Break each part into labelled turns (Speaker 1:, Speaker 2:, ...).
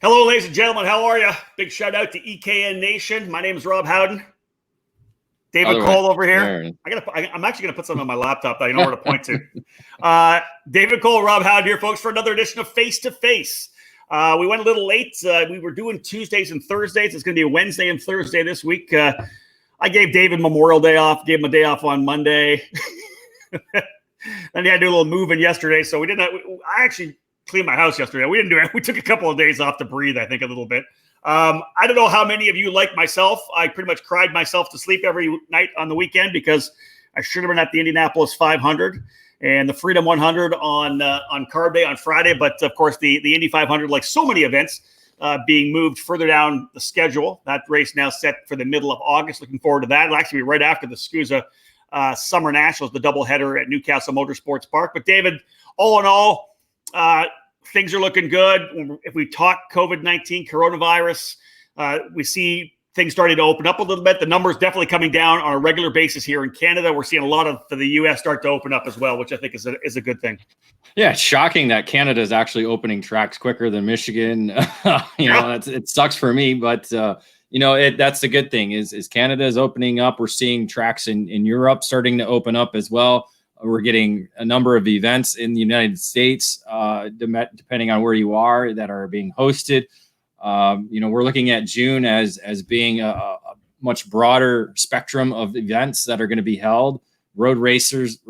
Speaker 1: Hello, ladies and gentlemen. How are you? Big shout out to EKN Nation. My name is Rob Howden. David Cole over here. I'm actually going to put something on my laptop that I know where to point to. David Cole, Rob Howden here, folks, for another edition of Face2Face. We went a little late. We were doing Tuesdays and Thursdays. It's going to be a Wednesday and Thursday this week. I gave David Memorial Day off, gave him a day off on Monday. Then he had to do a little moving yesterday, so we didn't. I actually cleaned my house yesterday. We didn't do it. We took a couple of days off to breathe, I think, a little bit. I don't know how many of you, like myself, I pretty much cried myself to sleep every night on the weekend because I should have been at the Indianapolis 500 and the Freedom 100 on Carb Day on Friday. But, of course, the Indy 500, like so many events, being moved further down the schedule. That race now set for the middle of August. Looking forward to that. It'll actually be right after the SCUSA Summer Nationals, the doubleheader at Newcastle Motorsports Park. But, David, all in all, things are looking good. If we talk COVID-19, coronavirus, we see things starting to open up a little bit. The numbers definitely coming down on a regular basis here in Canada. We're seeing a lot of the U.S. start to open up as well, which I think is a good thing.
Speaker 2: Yeah, it's shocking that Canada is actually opening tracks quicker than Michigan. It sucks for me, but that's the good thing is Canada is opening up. We're seeing tracks in Europe starting to open up as well. We're getting a number of events in the United States, depending on where you are, that are being hosted. We're looking at June as being a much broader spectrum of events that are going to be held. Road races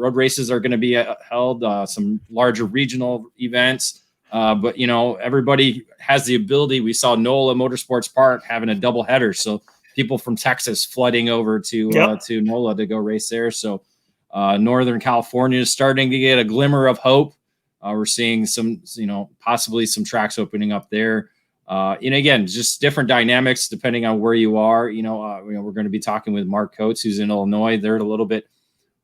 Speaker 2: are going to be held, some larger regional events. But everybody has the ability. We saw NOLA Motorsports Park having a double header. So people from Texas flooding over to NOLA to go race there. So Northern California is starting to get a glimmer of hope. We're seeing some, possibly some tracks opening up there. And again, just different dynamics depending on where you are. We're going to be talking with Mark Coates, who's in Illinois. They're a little bit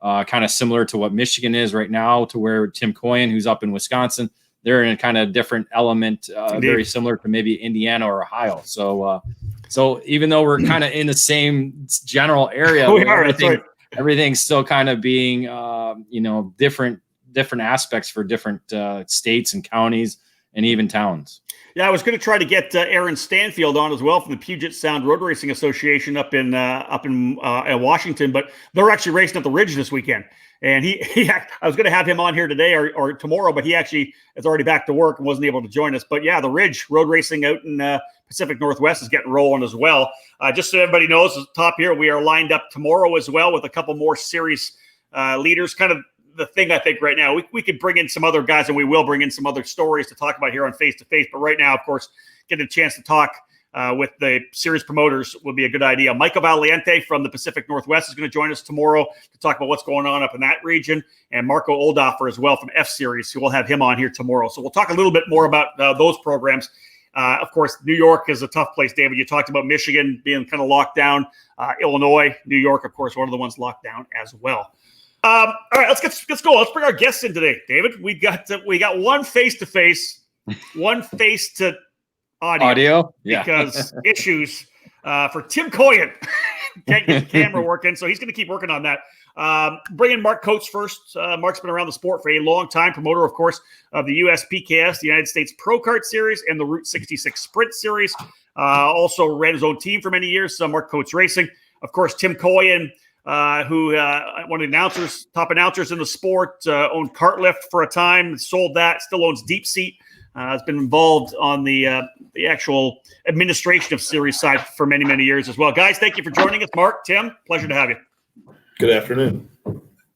Speaker 2: kind of similar to what Michigan is right now, to where Tim Koyen, who's up in Wisconsin, they're in a kind of different element, very similar to maybe Indiana or Ohio. So even though we're kind of in the same general area, everything's still kind of being, different aspects for different states and counties and even towns.
Speaker 1: Yeah, I was going to try to get Aaron Stanfield on as well from the Puget Sound Road Racing Association up in Washington, but they're actually racing at the Ridge this weekend. And I was going to have him on here today or tomorrow, but he actually is already back to work and wasn't able to join us. But yeah, the Ridge Road Racing out in Pacific Northwest is getting rolling as well. Just so everybody knows, at the top here, we are lined up tomorrow as well with a couple more series leaders. Kind of the thing I think right now, we could bring in some other guys, and we will bring in some other stories to talk about here on Face2Face. But right now, of course, getting a chance to talk with the series promoters would be a good idea. Michael Valiente from the Pacific Northwest is going to join us tomorrow to talk about what's going on up in that region, and Marco Oldoffer as well from F-Series, who will have him on here tomorrow. So we'll talk a little bit more about those programs. Of course, New York is a tough place, David. You talked about Michigan being kind of locked down. Illinois, New York, of course, one of the ones locked down as well. All right, let's go. Let's bring our guests in today, David. We got one face-to-face, one face to audio,
Speaker 2: because
Speaker 1: issues for Tim Koyen. Can't get the camera working, so he's going to keep working on that. Bring in Mark Coates first. Mark's been around the sport for a long time, promoter, of course, of the USPKS, the United States Pro Kart Series, and the Route 66 Sprint Series. Also ran his own team for many years, Mark Coates Racing. Of course, Tim Koyen, who one of the top announcers in the sport, owned Cartlift for a time, sold that, still owns Deep Seat. Has been involved on the actual administration of series side for many, many years as well. Guys, thank you for joining us. Mark, Tim, pleasure to have you.
Speaker 3: Good afternoon.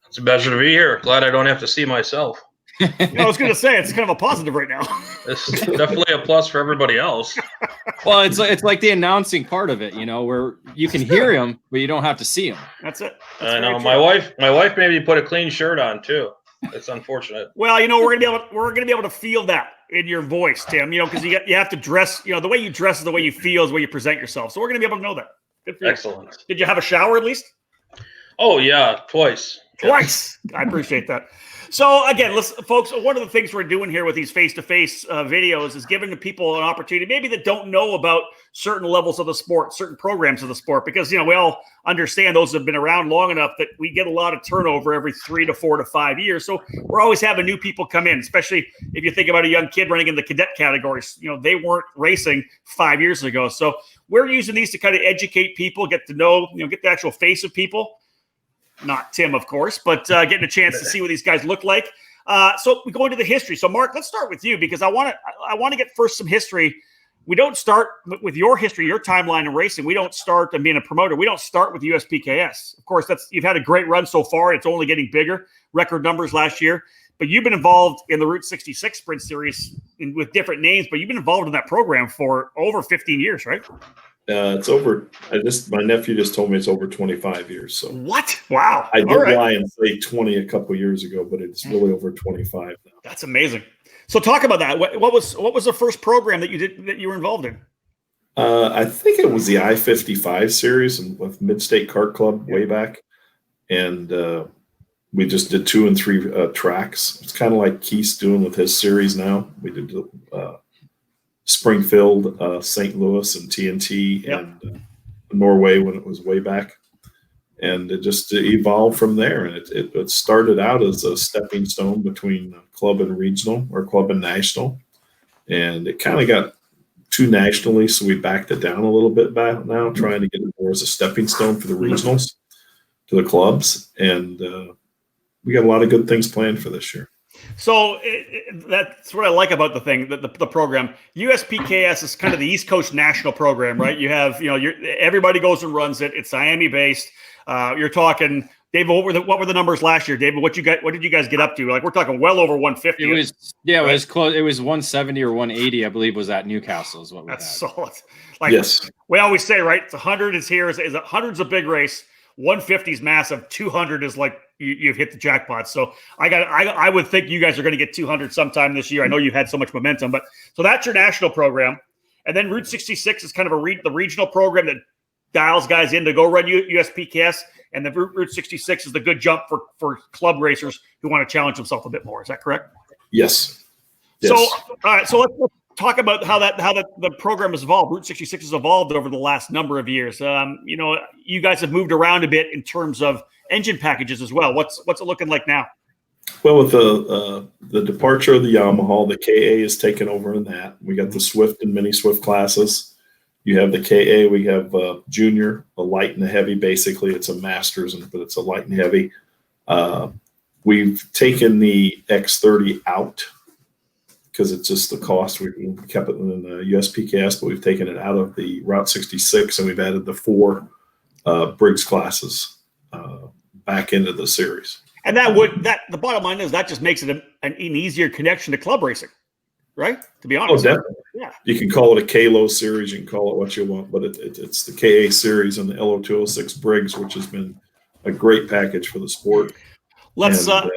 Speaker 4: It's a pleasure to be here. Glad I don't have to see myself.
Speaker 1: I was going to say, it's kind of a positive right now.
Speaker 4: It's definitely a plus for everybody else.
Speaker 2: Well, it's like the announcing part of it, where you can hear him, but you don't have to see him.
Speaker 1: That's it.
Speaker 4: I know. My wife maybe put a clean shirt on too. It's unfortunate.
Speaker 1: Well, we're gonna be able to feel that in your voice, Tim. Because you have to dress. The way you dress is the way you feel, is the way you present yourself. So we're gonna be able to know that. Good for you.
Speaker 4: Excellent.
Speaker 1: Did you have a shower at least?
Speaker 4: Oh yeah, twice.
Speaker 1: Twice. I appreciate that. So again, folks, one of the things we're doing here with these face-to-face videos is giving the people an opportunity, maybe that don't know about certain levels of the sport, certain programs of the sport, because, we all understand those have been around long enough that we get a lot of turnover every 3 to 4 to 5 years. So we're always having new people come in, especially if you think about a young kid running in the cadet categories. They weren't racing 5 years ago. So we're using these to kind of educate people, get to know, get the actual face of people. Not Tim, of course, but getting a chance to see what these guys look like. So we go into the history. So Mark, let's start with you, because I want to get first some history. We don't start with your history, your timeline in racing. We don't start and being a promoter. We don't start with USPKS. Of course, you've had a great run so far. It's only getting bigger. Record numbers last year. But you've been involved in the Route 66 Sprint Series with different names, but you've been involved in that program for over 15 years, right?
Speaker 3: It's over. My nephew just told me it's over 25 years. So
Speaker 1: what? Wow!
Speaker 3: I did lie and say 20 a couple of years ago, but it's really over 25 now.
Speaker 1: That's amazing. So talk about that. What was the first program that you were involved in?
Speaker 3: I think it was the I-55 series and with Mid-State Kart Club way back, and we just did 2 and 3 tracks. It's kind of like Keith's doing with his series now. We did Springfield, St. Louis, and TNT, and Norway when it was way back. And it just evolved from there. And it started out as a stepping stone between club and regional, or club and national. And it kind of got too nationally, so we backed it down a little bit back now, trying to get it more as a stepping stone for the regionals to the clubs. And we got a lot of good things planned for this year.
Speaker 1: So that's what I like about the program. USPKS is kind of the East Coast national program, right? You have, everybody goes and runs it. It's Miami based. You're talking, David, what were the numbers last year, David? What did you guys get up to? Like, we're talking well over 150.
Speaker 2: It was close. It was 170 or 180, I believe, was at Newcastle is what we had.
Speaker 1: That's solid. Like,
Speaker 3: yes.
Speaker 1: We always say, right? It's 100 is here. Is 100's a big race. 150 is massive. 200 is like you've hit the jackpot. So I would think you guys are going to get 200 sometime this year. I know you've had so much momentum, but so that's your national program, and then Route 66 is kind of the regional program that dials guys in to go run USPKS, and the Route 66 is the good jump for club racers who want to challenge themselves a bit more. Is that correct?
Speaker 3: Yes.
Speaker 1: So all right, so let's talk about how the program has evolved. Route 66 has evolved over the last number of years. You guys have moved around a bit in terms of engine packages as well. What's it looking like now?
Speaker 3: Well, with the departure of the Yamaha, the KA is taken over in that. We got the Swift and Mini Swift classes. You have the KA. We have Junior, a light and a heavy. Basically, it's a Masters, but it's a light and heavy. We've taken the X30 out because it's just the cost. We kept it in the USPKS, but we've taken it out of the Route 66, and we've added the 4 Briggs classes back into the series.
Speaker 1: And the bottom line is that just makes it an easier connection to club racing, right? To be honest.
Speaker 3: Oh, definitely. Yeah. You can call it a KLO series. You can call it what you want, but it's the KA series and the LO206 Briggs, which has been a great package for the sport.
Speaker 1: Let's talk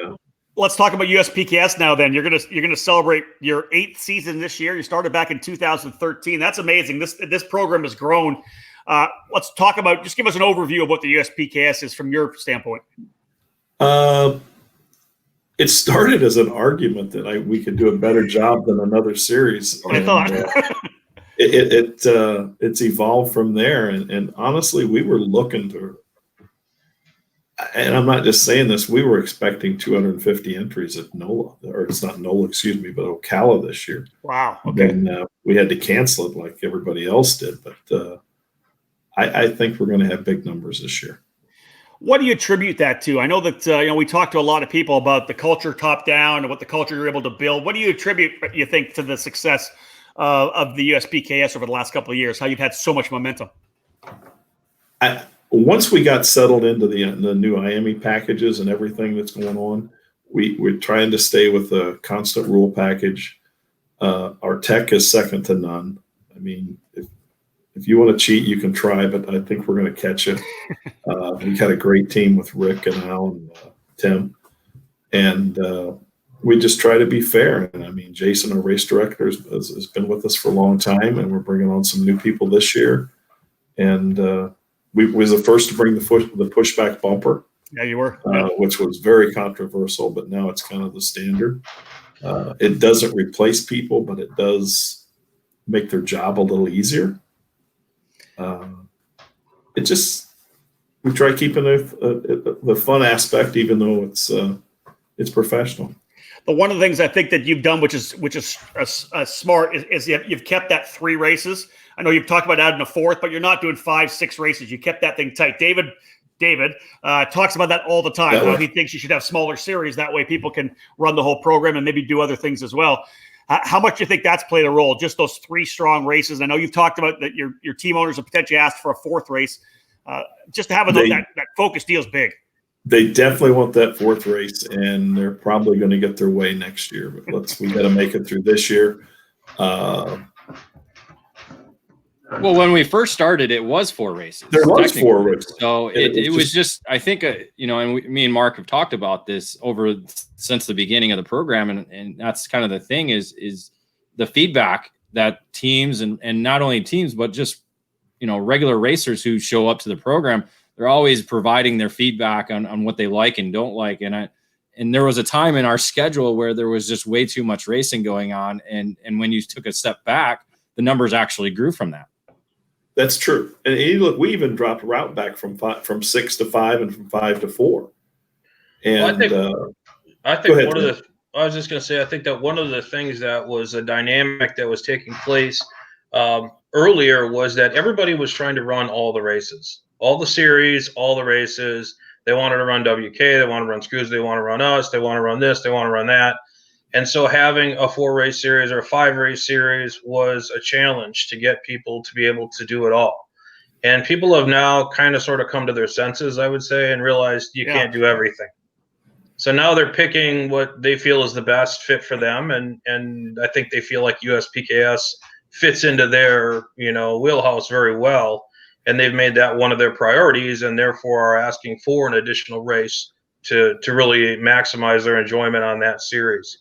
Speaker 1: about USPKS now. Then you're gonna celebrate your 8th season this year. You started back in 2013. That's amazing. This program has grown. Let's talk about. Just give us an overview of what the USPKS is from your standpoint.
Speaker 3: It started as an argument that we could do a better job than another series.
Speaker 1: I thought
Speaker 3: it's evolved from there, and honestly, we were looking to. And I'm not just saying this. We were expecting 250 entries at NOLA, or it's not NOLA, excuse me, but Ocala this year.
Speaker 1: Wow. Okay.
Speaker 3: And we had to cancel it like everybody else did. But I think we're going to have big numbers this year.
Speaker 1: What do you attribute that to? I know that we talked to a lot of people about the culture top down and what the culture you're able to build. What do you attribute, you think, to the success of the USPKS over the last couple of years? How you've had so much momentum?
Speaker 3: Once we got settled into the new IME packages and everything that's going on, we're trying to stay with the constant rule package. Our tech is second to none. I mean, if you want to cheat, you can try, but I think we're going to catch it. We got a great team with Rick and Al and Tim, and we just try to be fair. And I mean, Jason, our race director, has been with us for a long time, and we're bringing on some new people this year. And we was the first to bring the pushback bumper.
Speaker 1: Yeah, you were.
Speaker 3: Which was very controversial, but now it's kind of the standard. It doesn't replace people, but it does make their job a little easier. We try keeping the fun aspect, even though it's professional.
Speaker 1: But one of the things I think that you've done, which is smart, is you've kept that 3 races. I know you've talked about adding a 4th, but you're not doing 5, 6 races. You kept that thing tight. David talks about that all the time. How he thinks you should have smaller series. That way people can run the whole program and maybe do other things as well. How much do you think that's played a role, just those 3 strong races? I know you've talked about that your team owners have potentially asked for a 4th race. Just having that focus deal is big.
Speaker 3: They definitely want that 4th race, and they're probably going to get their way next year. But we got to make it through this year.
Speaker 2: Well, when we first started, it was 4 races.
Speaker 3: There was 4 races.
Speaker 2: So it was just, I think, and me and Mark have talked about this since the beginning of the program. And that's kind of the thing is the feedback that teams and not only teams, but just, regular racers who show up to the program, they're always providing their feedback on what they like and don't like. And there was a time in our schedule where there was just way too much racing going on. And when you took a step back, the numbers actually grew from that.
Speaker 3: That's true. And we even dropped route back from 6 to 5 and from 5 to 4. And
Speaker 4: I think I was just going to say, I think that one of the things that was a dynamic that was taking place earlier was that everybody was trying to run all the races, all the series, all the races. They wanted to run WK, they want to run SCUSA, they want to run us, they want to run this, they want to run that. And so having a 4-race series or a 5-race series was a challenge to get people to be able to do it all. And people have now kind of sort of come to their senses, I would say, and realized you can't do everything. So now they're picking what they feel is the best fit for them. And I think they feel like USPKS fits into their, wheelhouse very well. And they've made that one of their priorities and therefore are asking for an additional race to really maximize their enjoyment on that series.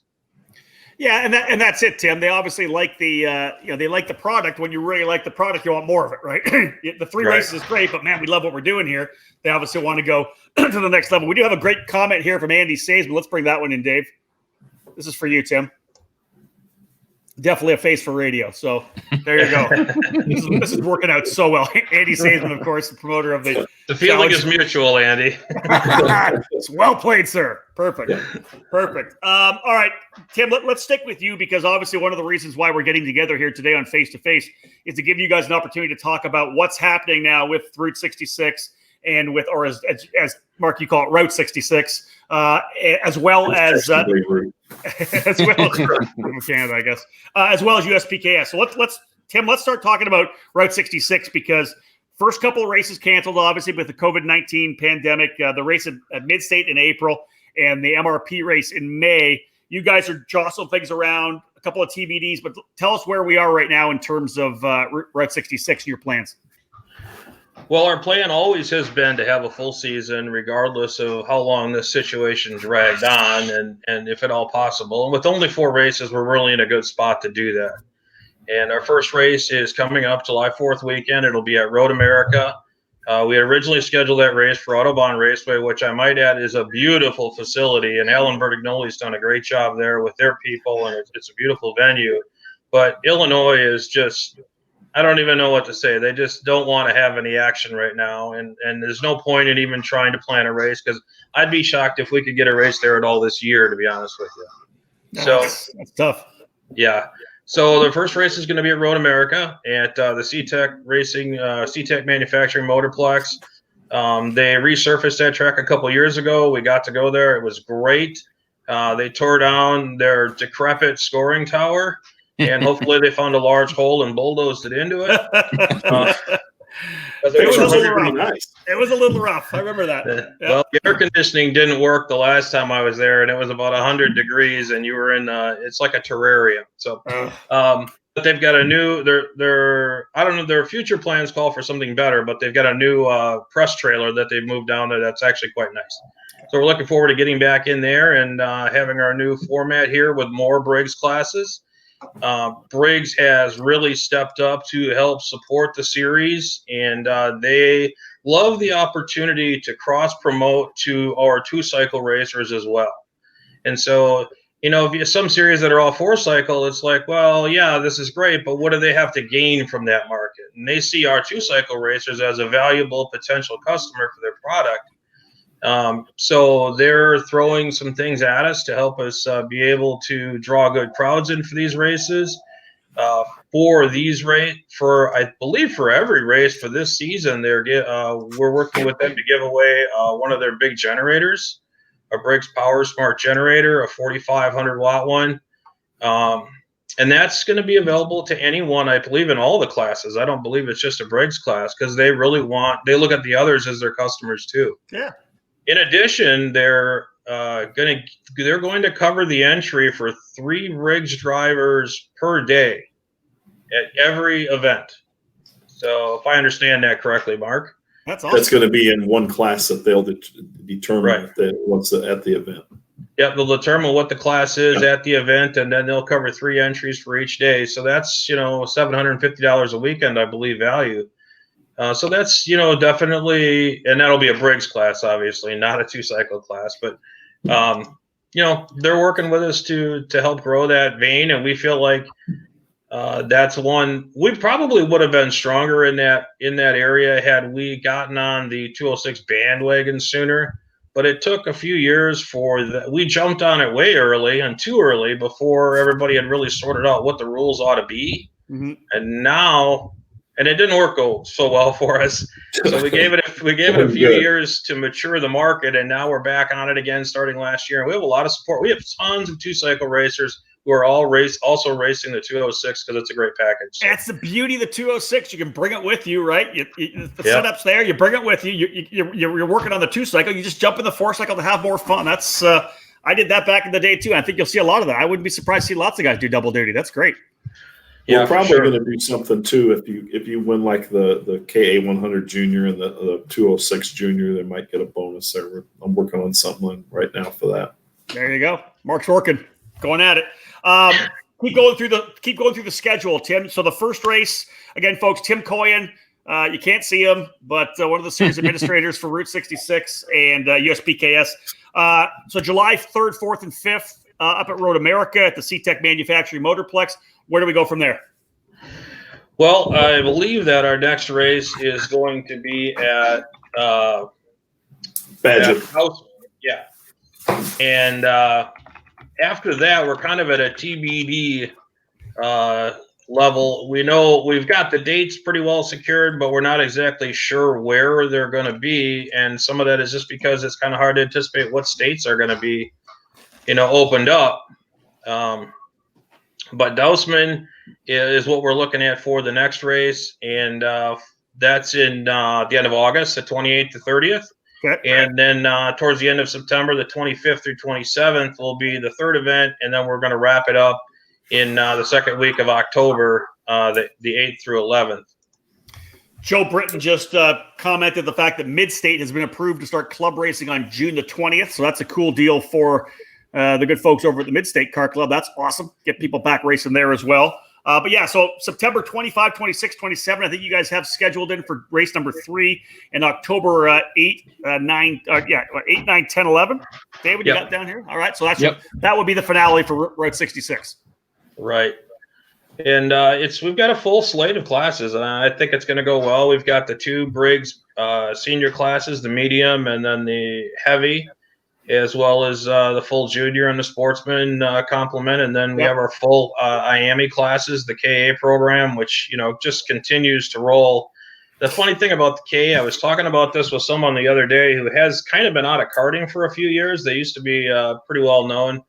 Speaker 1: Yeah, and that's it, Tim. They obviously like the they like the product. When you really like the product, you want more of it, right? The 3 races is great, but man, we love what we're doing here. They obviously want to go to the next level. We do have a great comment here from Andy Saysman. Let's bring that one in, Dave. This is for you, Tim. Definitely a face for radio. So there you go. This is working out so well. Andy Saysman, of course, the promoter of the
Speaker 4: feeling is mutual, Andy.
Speaker 1: It's well played, sir. Perfect. All right, Tim, let's stick with you because obviously one of the reasons why we're getting together here today on Face to Face is to give you guys an opportunity to talk about what's happening now with Route 66 and with, or as Mark, you call it, Route 66, as well as Canada, I guess, as well as USPKS. So let's start talking about Route 66 because first couple of races canceled, obviously, with the COVID-19 pandemic, the race at Mid-State in April and the MRP race in May. You guys are jostling things around, a couple of TBDs, but tell us where we are right now in terms of Route 66 and your plans.
Speaker 4: Well, our plan always has been to have a full season, regardless of how long this situation dragged on and if at all possible. And with only 4 races, we're really in a good spot to do that. And our first race is coming up July 4th weekend. It'll be at Road America. We had originally scheduled that race for Autobahn Raceway, which I might add is a beautiful facility. And Alan Bertignoli's done a great job there with their people, and it's a beautiful venue. But Illinois is just – I don't even know what to say. They just don't want to have any action right now. And there's no point in even trying to plan a race because I'd be shocked if we could get a race there at all this year, to be honest with you. So
Speaker 1: that's tough.
Speaker 4: Yeah. So the first race is going to be at Road America at the CTEC Racing, CTEC Manufacturing Motorplex. They resurfaced that track a couple years ago. We got to go there. It was great. They tore down their decrepit scoring tower. And hopefully they found a large hole and bulldozed it into it.
Speaker 1: It was a little rough. Nice. It was a little rough. I remember that.
Speaker 4: Yep. Well, the air conditioning didn't work the last time I was there, and it was about 100 degrees, and you were in it's like a terrarium. So, but they've got a new. I don't know. Their future plans call for something better, but they've got a new press trailer that they've moved down there. That's actually quite nice. So we're looking forward to getting back in there and having our new format here with more Briggs classes. Briggs has really stepped up to help support the series, and they love the opportunity to cross promote to our 2-cycle racers as well. And so, if you have some series that are all 4-cycle, it's like, well, yeah, this is great, but what do they have to gain from that market? And they see our 2-cycle racers as a valuable potential customer for their product. So they're throwing some things at us to help us be able to draw good crowds in for these races. I believe for every race for this season, we're working with them to give away one of their big generators, a Briggs Power Smart generator, a 4,500 watt one. And that's going to be available to anyone, I believe, in all the classes. I don't believe it's just a Briggs class, because they look at the others as their customers too.
Speaker 1: Yeah.
Speaker 4: In addition, they're going to cover the entry for 3 Briggs drivers per day at every event. So if I understand that correctly, Mark.
Speaker 1: That's awesome.
Speaker 3: That's going to be in one class that they'll determine once at the event.
Speaker 4: Yep, they'll determine what the class is at the event, and then they'll cover 3 entries for each day. So that's $750 a weekend, I believe, value. So that's definitely, and that'll be a Briggs class, obviously, not a 2-cycle class. But they're working with us to help grow that vein, and we feel like that's one we probably would have been stronger in that area had we gotten on the 206 bandwagon sooner. But it took a few years we jumped on it way early and too early before everybody had really sorted out what the rules ought to be.
Speaker 1: Mm-hmm.
Speaker 4: And it didn't work so well for us. So we gave it a few years to mature the market, and now we're back on it again starting last year. And we have a lot of support. We have tons of 2-cycle racers who are also racing the 206 because it's a great package. So.
Speaker 1: That's the beauty of the 206. You can bring it with you, right? The setup's there. You bring it with you. You're working on the 2-cycle. You just jump in the 4-cycle to have more fun. That's I did that back in the day too. I think you'll see a lot of that. I wouldn't be surprised to see lots of guys do double duty. That's great.
Speaker 3: We're probably going to do something too if you win like the KA 100 Junior and the 206 Junior. They might get a bonus there. I'm working on something right now for that.
Speaker 1: There you go. Mark's working, going at it. Keep going through the schedule, Tim. So the first race again, folks. Tim Koyen. You can't see him, but one of the series administrators for Route 66 and USPKS. So July 3rd, 4th, and 5th up at Road America at the C-Tech Manufacturing Motorplex. Where do we go from there?
Speaker 4: Well, I believe that our next race is going to be at
Speaker 3: Badger.
Speaker 4: Yeah. And after that, we're kind of at a TBD level. We know we've got the dates pretty well secured, but we're not exactly sure where they're going to be. And some of that is just because it's kind of hard to anticipate what states are going to be, opened up. But Dousman is what we're looking at for the next race, and that's in the end of August, the 28th to 30th. Okay. And then towards the end of September, the 25th through 27th will be the third event, and then we're going to wrap it up in the second week of October, the 8th through 11th.
Speaker 1: Joe Britton just commented the fact that Mid-State has been approved to start club racing on June the 20th, so that's a cool deal for the good folks over at the Mid-State Car Club. That's awesome. Get people back racing there as well. But yeah, so September 25, 26, 27, I think you guys have scheduled in for race number 3 and October 8, 9, 10, 11. David, you got down here? All right. So that would be the finale for Road 66.
Speaker 4: Right. And we've got a full slate of classes, and I think it's going to go well. We've got the 2 Briggs senior classes, the medium and then the heavy, as well as the full junior and the sportsman complement. And then we have our full IAME classes, the KA program, which, just continues to roll. The funny thing about the KA, I was talking about this with someone the other day who has kind of been out of karting for a few years. They used to be pretty well known,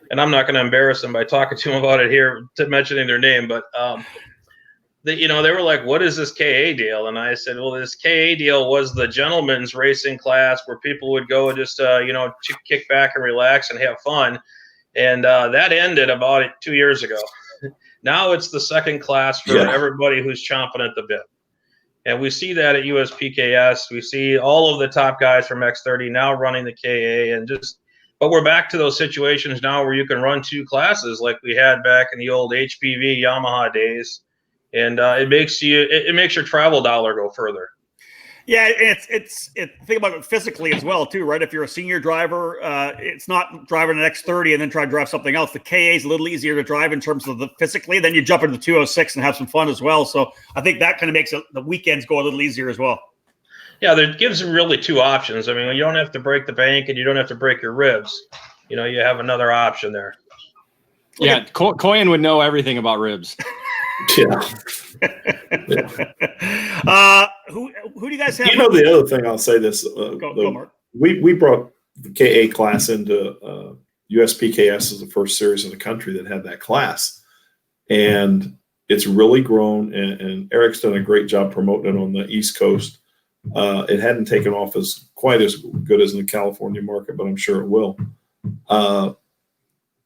Speaker 4: and I'm not going to embarrass them by talking to them about it here, mentioning their name, but they were like, what is this KA deal? And I said, well, this KA deal was the gentleman's racing class where people would go and just, kick back and relax and have fun. And that ended about 2 years ago. Now it's the second class for everybody who's chomping at the bit. And we see that at USPKS. We see all of the top guys from X30 now running the KA, but we're back to those situations now where you can run 2 classes like we had back in the old HPV Yamaha days. And it makes your travel dollar go further.
Speaker 1: Yeah, think about it physically as well too, right? If you're a senior driver, it's not driving an X30 and then try to drive something else. The KA is a little easier to drive in terms of the physically. Then you jump into the 206 and have some fun as well. So I think that kind of makes the weekends go a little easier as well.
Speaker 4: Yeah, there gives them really two options. I mean, you don't have to break the bank and you don't have to break your ribs. You know, you have another option there.
Speaker 2: Yeah, Koyen would know everything about ribs.
Speaker 3: Yeah.
Speaker 1: Who do you guys have?
Speaker 3: You know, the other thing I'll say this.
Speaker 1: Go, Mark.
Speaker 3: We brought the KA class into USPKS as the first series in the country that had that class. And it's really grown, and Eric's done a great job promoting it on the East Coast. It hadn't taken off quite as good as in the California market, but I'm sure it will.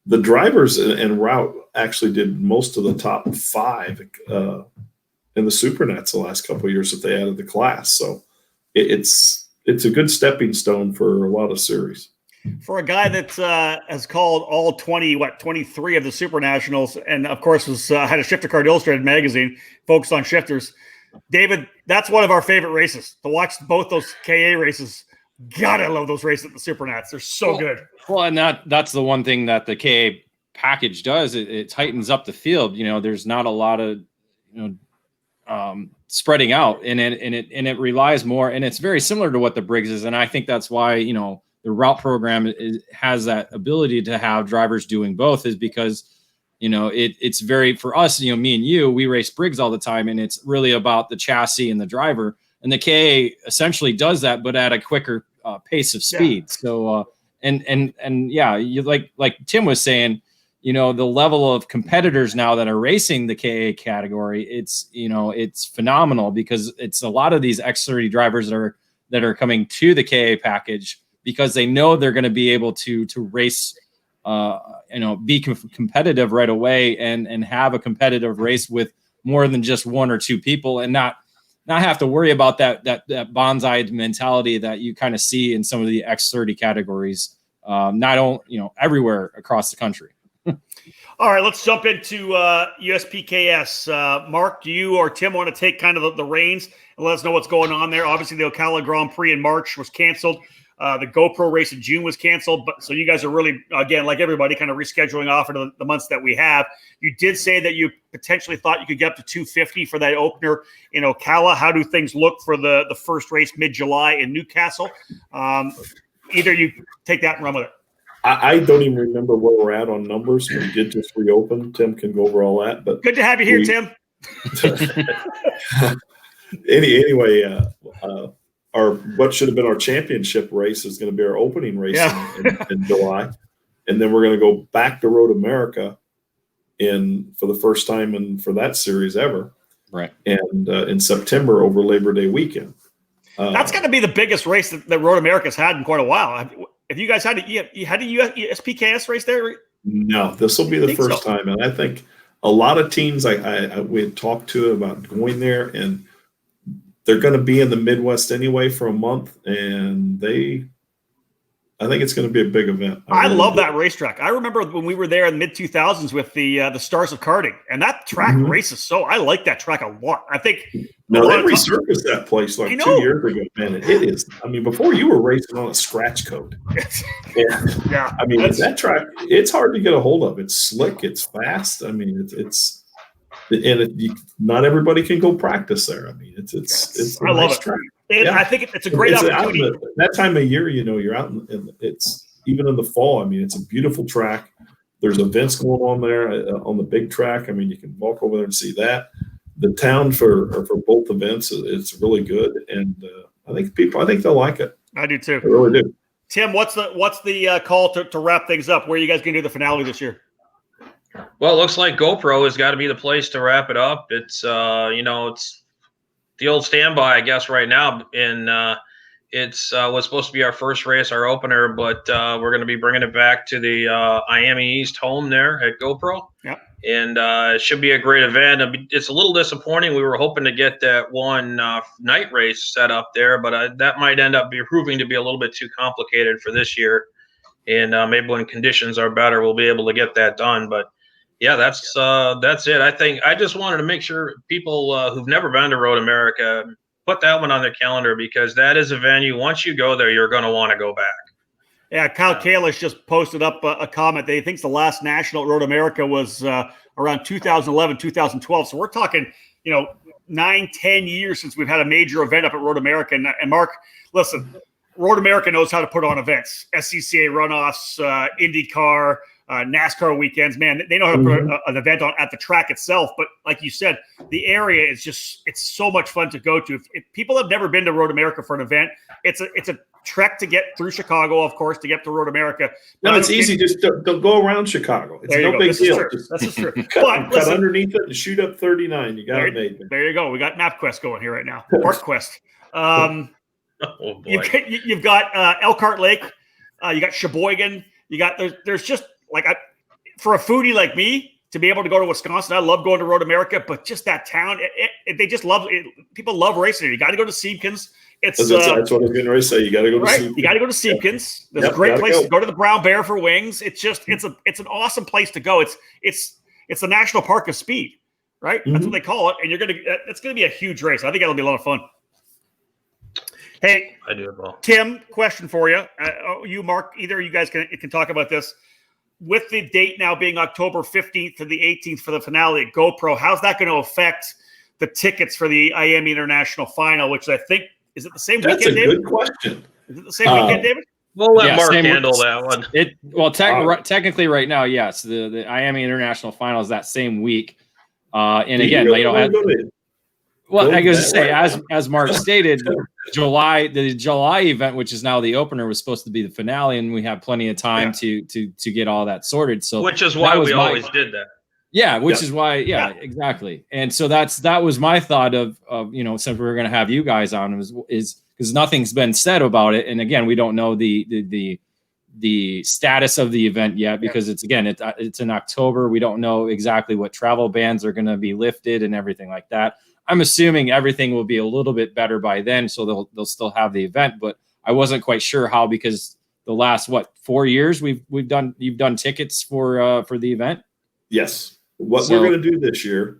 Speaker 3: The drivers and route actually did most of the top 5 in the Supernats the last couple of years that they added the class. So it's a good stepping stone for a lot of series.
Speaker 1: For a guy that has called all 23 of the Super Nationals, and of course had a Shifter Card Illustrated magazine focused on shifters, David, that's one of our favorite races to watch. Both those KA races. God, I love those races at the Supernats. They're so good.
Speaker 2: Well, and that's the one thing that the KA package does. It tightens up the field. You know, there's not a lot of spreading out, and it relies more, and it's very similar to what the Briggs is. And I think that's why the route program has that ability to have drivers doing both, is because it's very, for us, me and you, we race Briggs all the time, and it's really about the chassis and the driver. And the KA essentially does that, but at a quicker pace of speed. Yeah. So, and yeah, you like Tim was saying, the level of competitors now that are racing the KA category, it's phenomenal, because it's a lot of these X30 drivers that are coming to the KA package because they know they're going to be able to race, be competitive right away and have a competitive race with more than just 1 or 2 people, and not have to worry about that bonsai mentality that you kind of see in some of the X30 categories, not only, everywhere across the country.
Speaker 1: All right, let's jump into USPKS. Mark, do you or Tim want to take kind of the reins and let us know what's going on there? Obviously, the Ocala Grand Prix in March was canceled. The GoPro race in June was canceled. But so you guys are really, again, like everybody, kind of rescheduling off into the months that we have. You did say that you potentially thought you could get up to 250 for that opener in Ocala. How do things look for the first race mid-July in Newcastle? Either you take that and run with it.
Speaker 3: I don't even remember where we're at on numbers. We did just reopen. Tim can go over all that. But
Speaker 1: good to have you here, Tim.
Speaker 3: Anyway, our what should have been our championship race is going to be our opening race in July, and then we're going to go back to Road America for the first time for that series ever.
Speaker 2: Right.
Speaker 3: And in September over Labor Day weekend.
Speaker 1: That's going to be the biggest race that Road America's had in quite a while. Have you guys had a USPKS race there?
Speaker 3: No, this will be the first time, and I think a lot of teams we had talked to about going there, and they're going to be in the Midwest anyway for a month, and I think it's going to be a big event.
Speaker 1: I love that racetrack. I remember when we were there in the mid-2000s with the Stars of Karting, and that track races I like that track a lot. I think
Speaker 3: they resurfaced that place like 2 years ago, man. It is. I mean, before you were racing on a scratch code.
Speaker 1: Yeah.
Speaker 3: I mean, that track, it's hard to get a hold of. It's slick. It's fast. I mean, not everybody can go practice there. I mean, it's a nice track.
Speaker 1: And I think it's a great opportunity.
Speaker 3: That time of year, you're out it's even in the fall. I mean, it's a beautiful track. There's events going on there on the big track. I mean, you can walk over there and see that. The town for both events, it's really good, and I think they'll like it.
Speaker 1: I do too.
Speaker 3: I really do.
Speaker 1: Tim, what's the call to wrap things up? Where are you guys going to do the finale this year?
Speaker 4: Well, it looks like GoPro has got to be the place to wrap it up. It's it's the old standby, I guess, right now. And it's was supposed to be our first race, our opener, but we're going to be bringing it back to the Miami East home there at GoPro.
Speaker 1: Yep.
Speaker 4: And it should be a great event. It's a little disappointing. We were hoping to get that one night race set up there, but that might end up proving to be a little bit too complicated for this year. And maybe when conditions are better, we'll be able to get that done. But yeah, that's it. I think I just wanted to make sure people who've never been to Road America, put that one on the calendar, because that is a venue. Once you go there, you're going to want to go back.
Speaker 1: Yeah, Kyle Kalish just posted up a comment that he thinks the last national at Road America was around 2011, 2012. So we're talking, 9-10 years since we've had a major event up at Road America. And Mark, listen, Road America knows how to put on events, SCCA runoffs, IndyCar, NASCAR weekends. Man, they know how to put an event on at the track itself. But like you said, the area is it's so much fun to go to. If people have never been to Road America for an event, it's a trek to get through Chicago, of course, to get to Road America.
Speaker 3: No, it's easy. Just don't go around Chicago. It's no big deal.
Speaker 1: This is true.
Speaker 3: Cut underneath it and shoot up 39. You got it made.
Speaker 1: There you go. We got MapQuest going here right now. ParkQuest. You've got Elkhart Lake. You got Sheboygan. You got there's just like for a foodie like me to be able to go to Wisconsin. I love going to Road America, but just that town, they just love it. People love racing here. You got to go to Siebkens. That's what I was going to say. You got to go to Siebkens. You got to go to Siebkens. There's a great place to go to the Brown Bear for wings. It's an awesome place to go. It's the National Park of Speed, right? That's what they call it. And it's going to be a huge race. I think it'll be a lot of fun. Hey,
Speaker 4: I do as well.
Speaker 1: Tim, question for you. You, Mark, either of you guys can talk about this. With the date now being October 15th to the 18th for the finale at GoPro, how's that going to affect the tickets for the Miami International Final, which I think, is it the same weekend, David?
Speaker 3: That's a good question.
Speaker 1: Is it the same weekend, David?
Speaker 4: We'll let Mark handle that one.
Speaker 2: Technically right now, yes. The Miami International Final is that same week. And again, I was to say, as Mark stated, the July event, which is now the opener, was supposed to be the finale, and we have plenty of time to get all that sorted. So, which is why we always did that. Yeah, which is why, exactly. And so that was my thought of since we were going to have you guys on, is because nothing's been said about it, and again, we don't know the status of the event yet, because it's in October. We don't know exactly what travel bans are going to be lifted and everything like that. I'm assuming everything will be a little bit better by then, so they'll still have the event. But I wasn't quite sure how, because the last 4 years you've done tickets for the event.
Speaker 3: Yes, we're going to do this year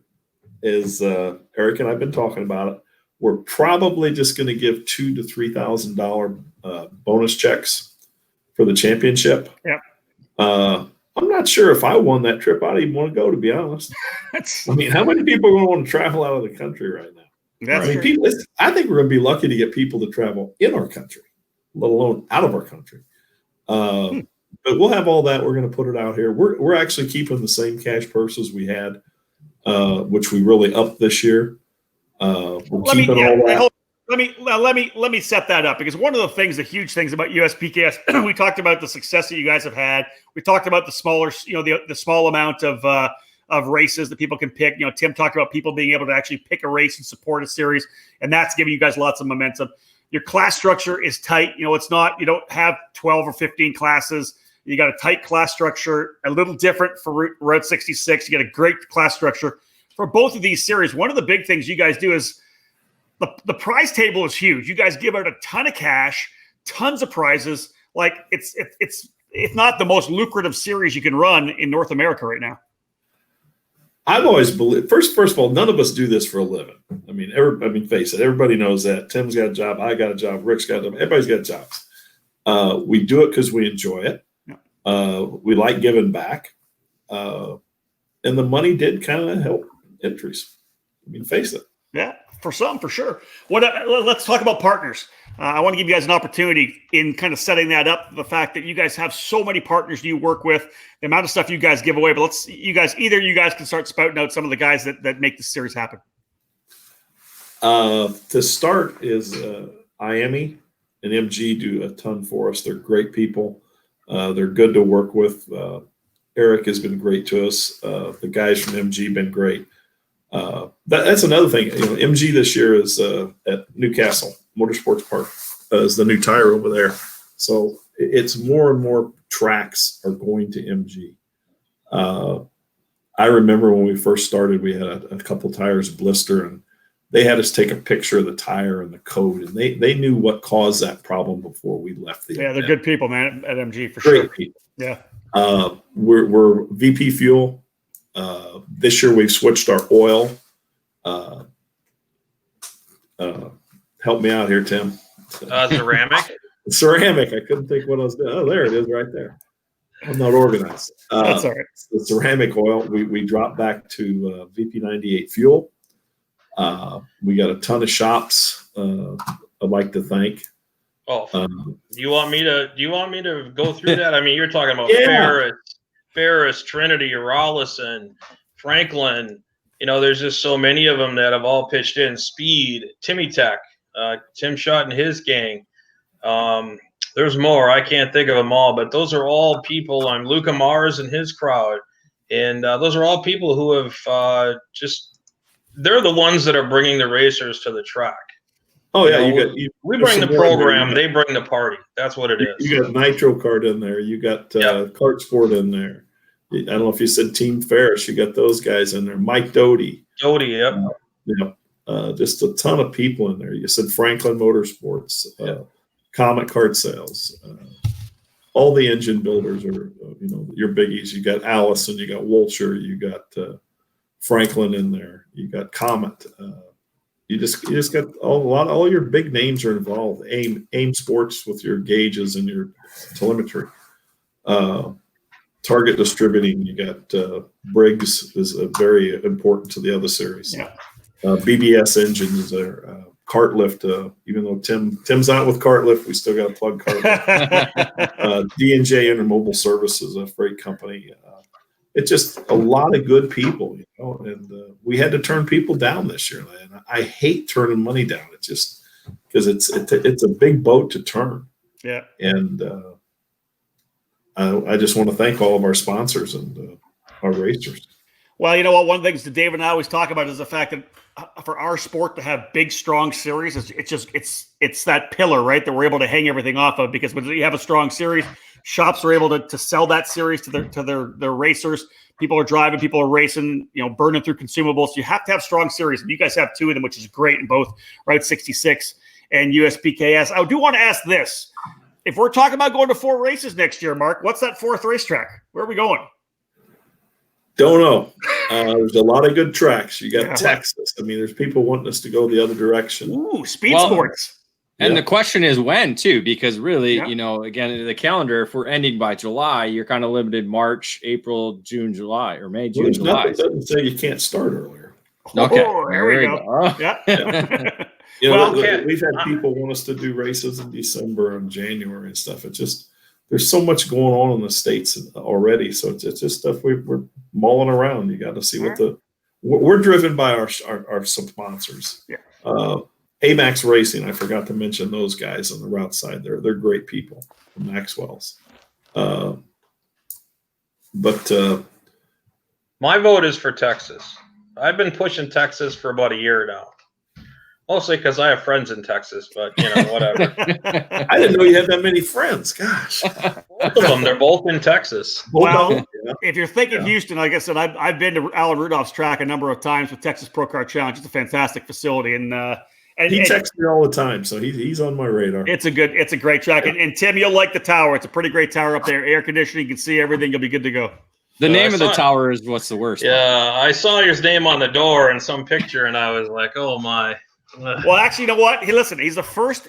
Speaker 3: is Eric and I've been talking about it. We're probably just going to give $2,000 to $3,000 bonus checks for the championship.
Speaker 1: Yep.
Speaker 3: I'm not sure if I won that trip, I'd even want to go, to be honest. I mean, how many people are going to want to travel out of the country right now? I think we're going to be lucky to get people to travel in our country, let alone out of our country. But we'll have all that. We're going to put it out here. We're actually keeping the same cash purses we had, which we really upped this year. Let
Speaker 1: me set that up, because one of the huge things about USPKS, we talked about the success that you guys have had. We talked about the smaller, the small amount of races that people can pick. Tim talked about people being able to actually pick a race and support a series, and that's giving you guys lots of momentum. Your class structure is tight. It's not, you don't have 12 or 15 classes. You got a tight class structure, a little different for Route 66. You got a great class structure for both of these series. One of the big things you guys do is the prize table is huge. You guys give out a ton of cash, tons of prizes. Like it's not the most lucrative series you can run in North America right now.
Speaker 3: I've always believed, first of all, none of us do this for a living. I mean, face it, everybody knows that. Tim's got a job, I got a job, Rick's got a job, everybody's got jobs. We do it because we enjoy it. Yeah. We like giving back. And the money did kind of help entries. I mean, face it.
Speaker 1: Yeah, for some, for sure. Let's talk about partners. I want to give you guys an opportunity in kind of setting that up. The fact that you guys have so many partners you work with, the amount of stuff you guys give away. But either you guys can start spouting out some of the guys that make this series happen.
Speaker 3: To start is IAMI and MG do a ton for us. They're great people. They're good to work with. Eric has been great to us. The guys from MG been great. That's another thing. MG this year is at Newcastle Motorsports Park is the new tire over there. So it's more and more tracks are going to MG. I remember when we first started, we had a couple tires blister, and they had us take a picture of the tire and the code, and they knew what caused that problem before we left the event.
Speaker 1: They're good people, man, at MG for
Speaker 3: Great
Speaker 1: sure.
Speaker 3: People.
Speaker 1: Yeah.
Speaker 3: We're VP Fuel. This year we've switched our oil. Help me out here, Tim.
Speaker 4: Ceramic.
Speaker 3: Ceramic. I couldn't think what I was doing. Oh, there it is, right there. I'm not organized.
Speaker 1: That's all right.
Speaker 3: The ceramic oil. We dropped back to VP98 fuel. We got a ton of shops. I'd like to thank.
Speaker 4: Oh, do you want me to go through that? I mean, you're talking about Ferris, Trinity, Rollison, Franklin. There's just so many of them that have all pitched in. Speed, Timmy Tech, Tim Schott and his gang. There's more. I can't think of them all, but those are all people. I'm Luca Mars and his crowd, and those are all people who have they're the ones that are bringing the racers to the track.
Speaker 3: Oh yeah,
Speaker 4: we bring the program, they bring the party. That's what it is.
Speaker 3: You got Nitro Kart in there. You got Kart Sport in there. I don't know if you said Team Ferris. You got those guys in there. Mike Doty.
Speaker 4: Yep.
Speaker 3: Just a ton of people in there. You said Franklin Motorsports, Comet Kart Sales. All the engine builders are, your biggies. You got Allison. You got Wolcher. You got Franklin in there. You got Comet. You just got all your big names are involved. AIM Sports with your gauges and your telemetry. Target Distributing, you got Briggs is very important to the other series.
Speaker 1: Yeah.
Speaker 3: BBS Engines is there. Kart Lift, even though Tim's out with Kart Lift, we still got to plug Kart Lift. D&J Intermobile Services, a freight company. It's just a lot of good people, and we had to turn people down this year. And I hate turning money down. It's just because it's a big boat to turn.
Speaker 1: Yeah.
Speaker 3: And I just want to thank all of our sponsors and our racers.
Speaker 1: Well, you know what? One of the things that David and I always talk about is the fact that for our sport to have big, strong series, it's that pillar, right, that we're able to hang everything off of. Because when you have a strong series, shops are able to sell that series to their racers. People are driving, people are racing, burning through consumables. You have to have strong series, and you guys have two of them, which is great in both Route 66 and USPKS. I do want to ask this. If we're talking about going to 4 races next year, Mark, what's that 4th racetrack? Where are we going?
Speaker 3: Don't know. There's a lot of good tracks. You got Texas. I mean, there's people wanting us to go the other direction.
Speaker 1: Ooh, speed sports.
Speaker 2: And the question is when, too, because really, again, the calendar, if we're ending by July, you're kind of limited March, April, June, July, or May, June, July.
Speaker 3: It doesn't say you can't start earlier.
Speaker 2: Okay.
Speaker 1: There we go.
Speaker 3: Yeah. We've had people want us to do races in December and January and stuff. It's just there's so much going on in the States already. So it's just stuff we're mulling around. You got to see we're driven by our sponsors.
Speaker 1: Yeah.
Speaker 3: AMAX Racing, I forgot to mention those guys on the route side. They're great people from Maxwell's. But
Speaker 4: my vote is for Texas. I've been pushing Texas for about a year now. Mostly because I have friends in Texas, but whatever.
Speaker 3: I didn't know you had that many friends. Gosh,
Speaker 4: both of them. They're both in Texas.
Speaker 1: Well, if you're thinking Houston, like I said, I've been to Alan Rudolph's track a number of times with Texas Pro Kart Challenge. It's a fantastic facility, and he
Speaker 3: texts me all the time, so he's on my radar.
Speaker 1: It's a great track, and Tim, you'll like the tower. It's a pretty great tower up there. Air conditioning, you can see everything. You'll be good to go.
Speaker 2: The name of the tower is what's the worst?
Speaker 4: Yeah, I saw his name on the door in some picture, and I was like, oh my.
Speaker 1: Well, actually, you know what? Listen, he's the first.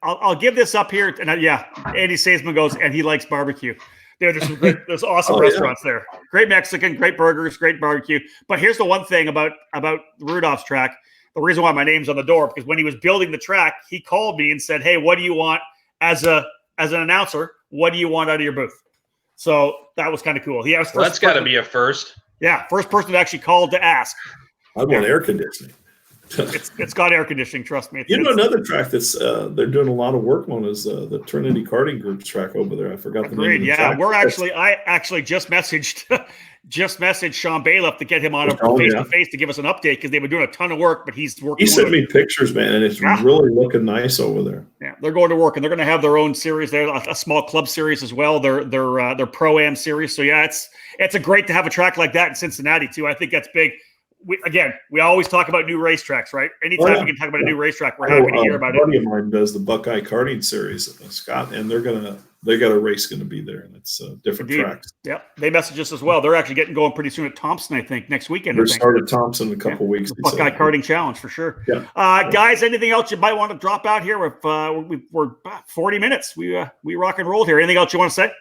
Speaker 1: I'll give this up here. And Andy Saisman goes, and he likes barbecue. There's awesome restaurants there. Great Mexican, great burgers, great barbecue. But here's the one thing about Rudolph's track. The reason why my name's on the door, because when he was building the track, he called me and said, "Hey, what do you want as an announcer? What do you want out of your booth?" So that was kind of cool.
Speaker 4: That's got to be a first.
Speaker 1: Yeah, first person that actually called to ask.
Speaker 3: I want air conditioning.
Speaker 1: It's got air conditioning. Trust me.
Speaker 3: Another track that's they're doing a lot of work on is the Trinity Karting Group's track over there. I forgot the name.
Speaker 1: Yeah, I actually just messaged Sean Bailiff to get him on Face2Face to give us an update because they've been doing a ton of work, but he's working.
Speaker 3: He sent me pictures, man, and it's really looking nice over there.
Speaker 1: Yeah, they're going to work, and they're going to have their own series there, a small club series as well. Their Pro-Am series. So yeah, it's great to have a track like that in Cincinnati too. I think that's big. we always talk about new racetracks, right? Anytime we can talk about a new racetrack, we're happy to hear about it.
Speaker 3: A buddy of mine does the Buckeye Karting Series, Scott, and they got a race going to be there, and it's different tracks.
Speaker 1: Yep, they messaged us as well. They're actually getting going pretty soon at Thompson, I think, next weekend.
Speaker 3: They started Thompson in a couple weeks.
Speaker 1: The Buckeye Karting Challenge for sure.
Speaker 3: Yeah.
Speaker 1: Guys, anything else you might want to drop out here? We're 40 minutes. We rock and roll here. Anything else you want to say?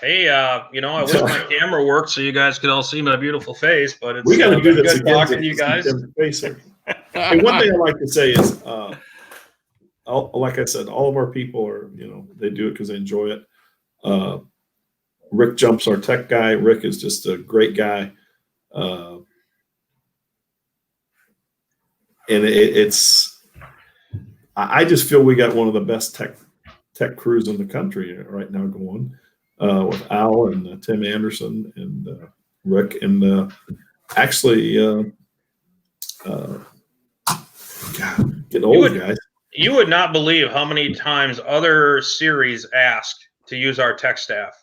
Speaker 4: Hey, I wish my camera worked so you guys could all see my beautiful face, but it's
Speaker 3: we got to do this
Speaker 4: good talking to you guys.
Speaker 3: Hey, one thing I like to say is, like I said, all of our people are, they do it because they enjoy it. Rick Jumps, our tech guy. Rick is just a great guy. And I just feel we got one of the best tech crews in the country right now going. With Al and Tim Anderson and Rick, and actually, God, get old, guys.
Speaker 4: You would not believe how many times other series ask to use our tech staff.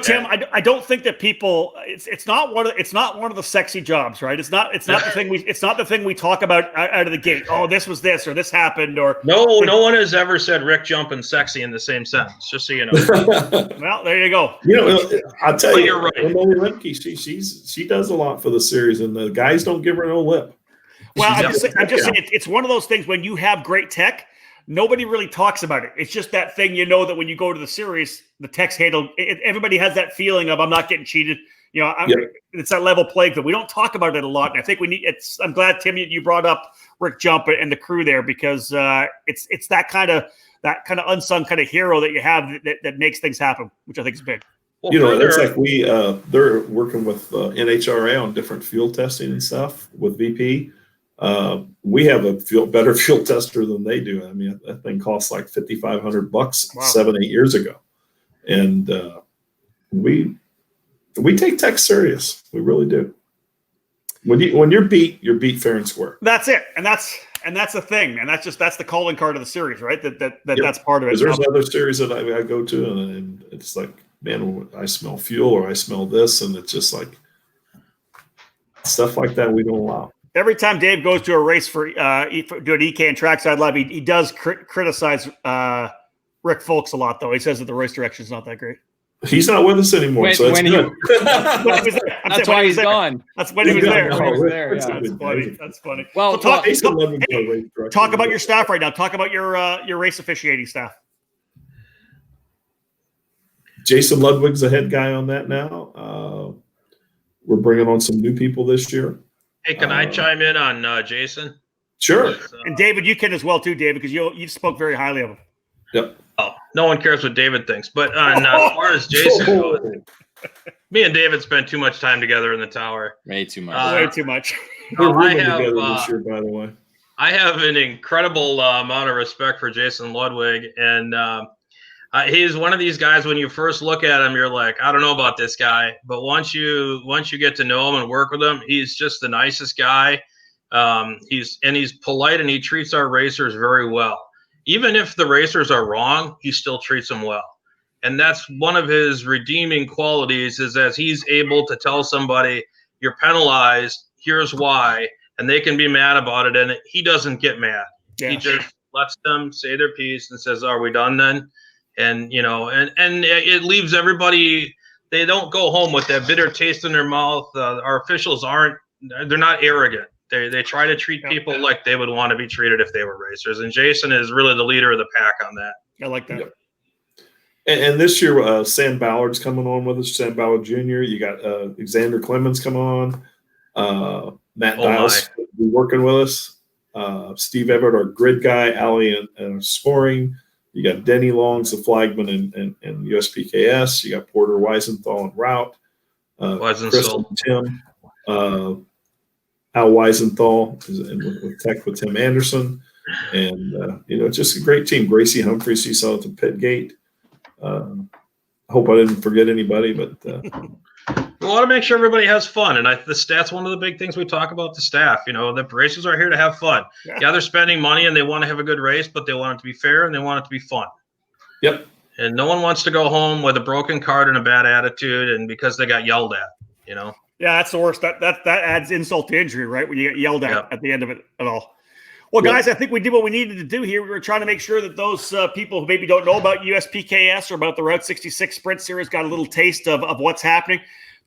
Speaker 1: Tim, I don't think that people. It's not one of the sexy jobs, right? It's not the thing we talk about out of the gate. Oh, this was this or this happened or
Speaker 4: no one has ever said Rick Jump and sexy in the same sentence. Just so you know.
Speaker 1: Well, there you go.
Speaker 3: I'll tell you,
Speaker 4: you're right.
Speaker 3: Emily Lemke, she does a lot for the series, and the guys don't give her no lip.
Speaker 1: Well, I'm just saying it's one of those things when you have great tech. Nobody really talks about it. It's just that thing, that when you go to the series, the tech's handled. Everybody has that feeling of I'm not getting cheated. It's that level playing field. We don't talk about it a lot, and I think we need. I'm glad Tim you brought up Rick Jump and the crew there because it's that kind of unsung kind of hero that you have that makes things happen, which I think is big.
Speaker 4: Well,
Speaker 3: that's like they're working with NHRA on different fuel testing and stuff with VP. We have a better fuel tester than they do. I mean, that thing costs like $5,500 7-8 years ago, and we take tech serious. We really do. When you're beat fair and square.
Speaker 1: That's it, and that's the thing, and that's the calling card of the series, right? That's part of it.
Speaker 3: There's other series that I go to, and it's like, man, I smell fuel or I smell this, and it's just like stuff like that we don't allow.
Speaker 1: Every time Dave goes to a race for doing EKN Trackside Live, he does criticize Rick Folks a lot, though. He says that the race direction is not that great.
Speaker 3: He's not with us anymore, so that's good.
Speaker 2: That's why he's gone.
Speaker 1: That's when he was there.
Speaker 2: That's
Speaker 1: funny.
Speaker 2: Well,
Speaker 1: talk about your staff right now. Talk about your race officiating staff.
Speaker 3: Jason Ludwig's the head guy on that now. We're bringing on some new people this year.
Speaker 4: Hey, can I chime in on Jason?
Speaker 3: Sure.
Speaker 1: And David, you can as well too, David, because you spoke very highly of him.
Speaker 3: Yep.
Speaker 4: Oh, no one cares what David thinks. But as far as Jason goes, me and David spent too much time together in the tower.
Speaker 2: Way too much.
Speaker 1: Way too much.
Speaker 3: We're rooming together this year, by the way.
Speaker 4: I have an incredible amount of respect for Jason Ludwig, and he's one of these guys. When you first look at him, you're like, I don't know about this guy, but once you get to know him and work with him, he's just the nicest guy. He's polite, and he treats our racers very well. Even if the racers are wrong, he still treats them well. And that's one of his redeeming qualities, is as he's able to tell somebody, you're penalized, here's why, and they can be mad about it, and he doesn't get mad. Yeah. He just lets them say their piece and says, are we done then? And, and it leaves everybody, they don't go home with that bitter taste in their mouth. Our officials they're not arrogant. They try to treat people like they would want to be treated if they were racers. And Jason is really the leader of the pack on that.
Speaker 1: I like that.
Speaker 3: Yep. And this year, Sam Ballard's coming on with us, Sam Ballard Jr. You got Xander Clemens coming on. Matt Dials will be working with us. Steve Everett, our grid guy. Ali and scoring. You got Denny Longs, the flagman, and USPKS. You got Porter Weisenthal and route. Chris and Tim. Al Weisenthal is with tech with Tim Anderson. And, it's just a great team. Gracie Humphreys, you saw at the pit gate. I hope I didn't forget anybody, but
Speaker 4: we want to make sure everybody has fun. And the staff's one of the big things we talk about the staff. The racers are here to have fun. Yeah, they're spending money and they want to have a good race, but they want it to be fair and they want it to be fun.
Speaker 3: Yep.
Speaker 4: And no one wants to go home with a broken cart and a bad attitude and because they got yelled at,
Speaker 1: Yeah, that's the worst. That adds insult to injury, right? When you get yelled at the end of it at all. Well, guys, I think we did what we needed to do here. We were trying to make sure that those people who maybe don't know about USPKS or about the Route 66 Sprint Series got a little taste of what's happening.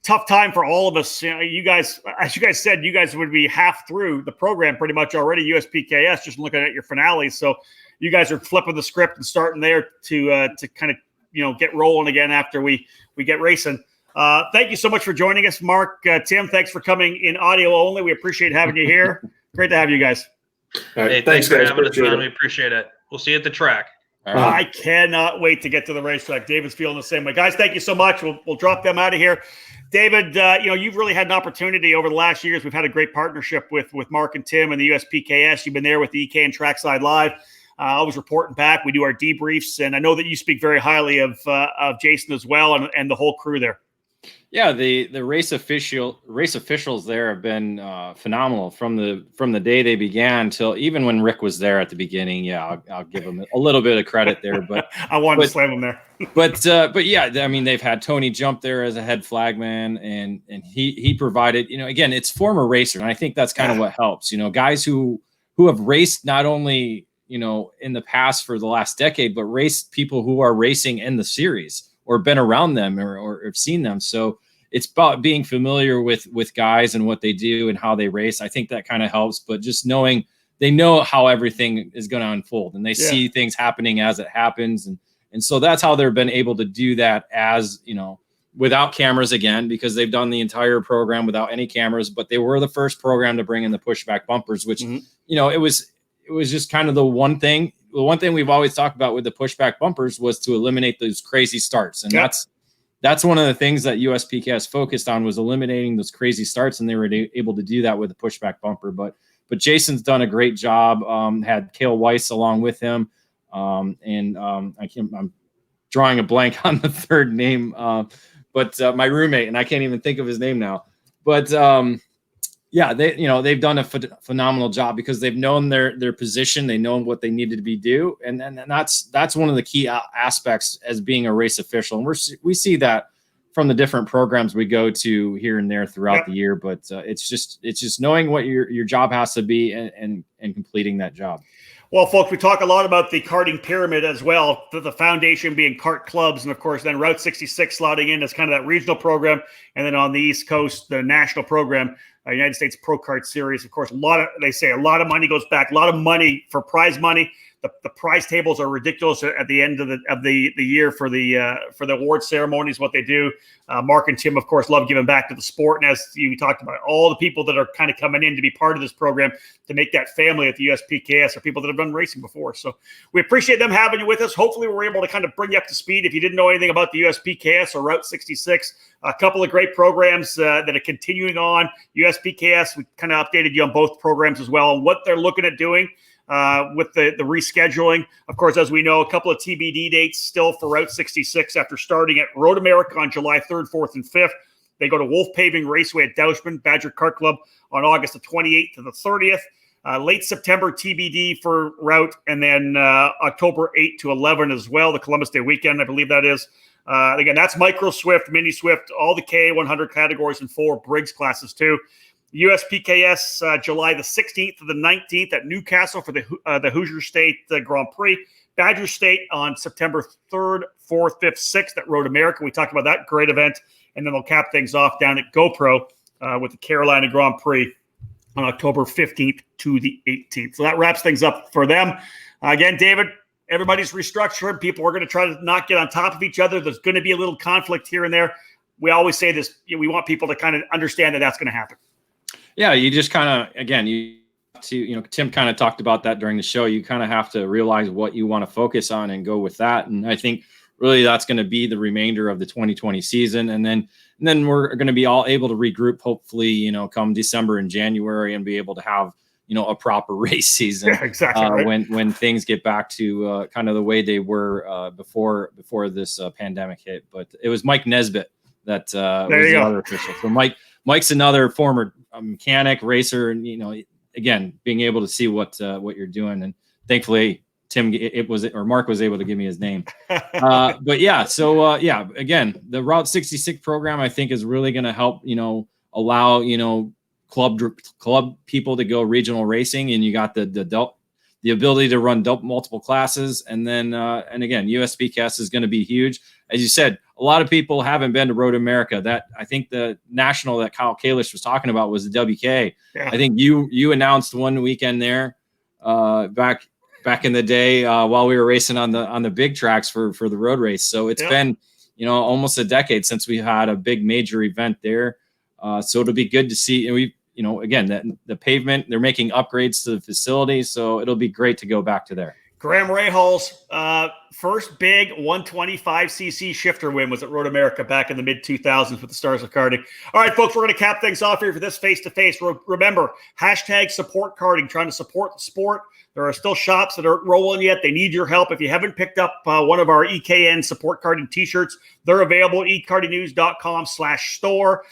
Speaker 1: Tough time for all of us. You guys, as you guys said, you guys would be half through the program pretty much already, USPKS, just looking at your finales. So you guys are flipping the script and starting there to kind of, get rolling again after we get racing. Thank you so much for joining us, Mark. Tim, thanks for coming in audio only. We appreciate having you here. Great to have you guys.
Speaker 3: All right.
Speaker 4: Hey, thanks for having us on. We appreciate it. We'll see you at the track.
Speaker 1: I cannot wait to get to the racetrack. David's feeling the same way. Guys, thank you so much. We'll drop them out of here. David, you've really had an opportunity over the last years. We've had a great partnership with Mark and Tim and the USPKS. You've been there with the EKN Trackside Live. Always reporting back. We do our debriefs, and I know that you speak very highly of Jason as well and the whole crew there.
Speaker 2: Yeah, the race officials there have been phenomenal from the day they began till even when Rick was there at the beginning. Yeah, I'll give him a little bit of credit there, but
Speaker 1: I wanted to slam him there.
Speaker 2: but yeah, I mean, they've had Tony jump there as a head flagman, and he provided. Again, it's former racers, and I think that's kind of what helps. Guys who have raced not only in the past for the last decade, but raced people who are racing in the series or been around them or have seen them. So it's about being familiar with guys and what they do and how they race. I think that kind of helps, but just knowing they know how everything is going to unfold and they see things happening as it happens. And so that's how they've been able to do that as, without cameras again, because they've done the entire program without any cameras, but they were the first program to bring in the pushback bumpers, which, it was just kind of the one thing we've always talked about with the pushback bumpers was to eliminate those crazy starts. And that's one of the things that USPKS focused on was eliminating those crazy starts. And they were able to do that with the pushback bumper, but Jason's done a great job. Had Cale Weiss along with him. I'm drawing a blank on the third name, but my roommate, and I can't even think of his name now, but they've done a phenomenal job because they've known their position. They know what they needed to be do. And that's one of the key aspects as being a race official. And we see that from the different programs we go to here and there throughout the year. But it's just knowing what your job has to be and completing that job.
Speaker 1: Well, folks, we talk a lot about the karting pyramid as well, the foundation being kart clubs, and of course, then Route 66 slotting in as kind of that regional program, and then on the East Coast, the national program, United States Pro Kart Series. Of course, a lot of money goes back, a lot of money for prize money. The prize tables are ridiculous at the end of the year for the award ceremonies. What they do, Mark and Tim, of course, love giving back to the sport. And as you talked about, all the people that are kind of coming in to be part of this program to make that family at the USPKS are people that have done racing before. So we appreciate them having you with us. Hopefully, we're able to kind of bring you up to speed. If you didn't know anything about the USPKS or Route 66, a couple of great programs that are continuing on. USPKS, we kind of updated you on both programs as well and what they're looking at doing. With the rescheduling. Of course, as we know, a couple of TBD dates still for Route 66 after starting at Road America on July 3rd, 4th, and 5th. They go to Wolf Paving Raceway at Doushman, Badger Kart Club on August the 28th to the 30th. Late September TBD for Route, and then October 8 to 11 as well, the Columbus Day weekend, I believe that is. Again, that's Micro Swift, Mini Swift, all the KA100 categories and 4 Briggs classes too. USPKS July the 16th to the 19th at Newcastle for the Hoosier State Grand Prix. Badger State on September 3rd, 4th, 5th, 6th at Road America. We talked about that great event. And then they'll cap things off down at GoPro with the Carolina Grand Prix on October 15th to the 18th. So that wraps things up for them. Again, David, everybody's restructured. People are going to try to not get on top of each other. There's going to be a little conflict here and there. We always say this, we want people to kind of understand that that's going to happen.
Speaker 2: Yeah, you just kind of, again, Tim kind of talked about that during the show. You kind of have to realize what you want to focus on and go with that. And I think really that's going to be the remainder of the 2020 season. And then we're going to be all able to regroup, hopefully, come December and January and be able to have, a proper race season.
Speaker 1: Yeah, exactly. Right.
Speaker 2: When things get back to kind of the way they were before this pandemic hit. But it was Mike Nesbitt that was the other official. So Mike's another former mechanic, racer, and again, being able to see what you're doing, and thankfully Mark was able to give me his name. But yeah, so again, the Route 66 program I think is really going to help allow, club people to go regional racing, and you got the ability to run multiple classes. And then, and again, USPKS is going to be huge. As you said, a lot of people haven't been to Road America. That I think the national that Kyle Kalish was talking about was the WK. Yeah. I think you announced one weekend there back in the day while we were racing on the big tracks for the road race. So it's been, almost a decade since we had a big major event there. So it'll be good to see. And again, the pavement, they're making upgrades to the facility. So it'll be great to go back to there.
Speaker 1: Graham Rahal's first big 125cc shifter win was at Road America back in the mid-2000s with the Stars of Karting. All right, folks, we're going to cap things off here for this face-to-face. Remember, #support karting, trying to support the sport. There are still shops that aren't rolling yet. They need your help. If you haven't picked up one of our EKN support karting t-shirts, they're available at eKartingNews.com/store.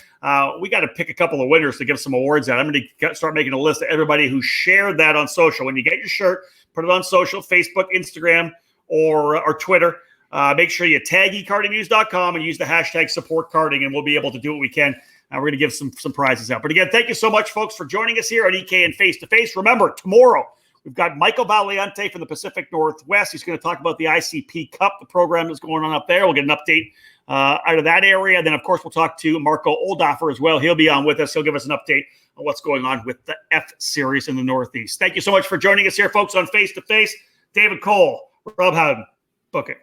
Speaker 1: We got to pick a couple of winners to give some awards out. I'm going to start making a list of everybody who shared that on social. When you get your shirt, put it on social, Facebook, Instagram, or Twitter. Make sure you tag eKartingNews.com and use the #supportkarting, and we'll be able to do what we can. We're going to give some prizes out. But again, thank you so much, folks, for joining us here on EKN Face2Face. Remember, tomorrow, we've got Michael Valiente from the Pacific Northwest. He's going to talk about the ICP Cup, the program that's going on up there. We'll get an update out of that area. Then, of course, we'll talk to Marco Oldoffer as well. He'll be on with us. He'll give us an update on what's going on with the F Series in the Northeast. Thank you so much for joining us here, folks, on Face2Face. David Cole, Rob Howden, book it.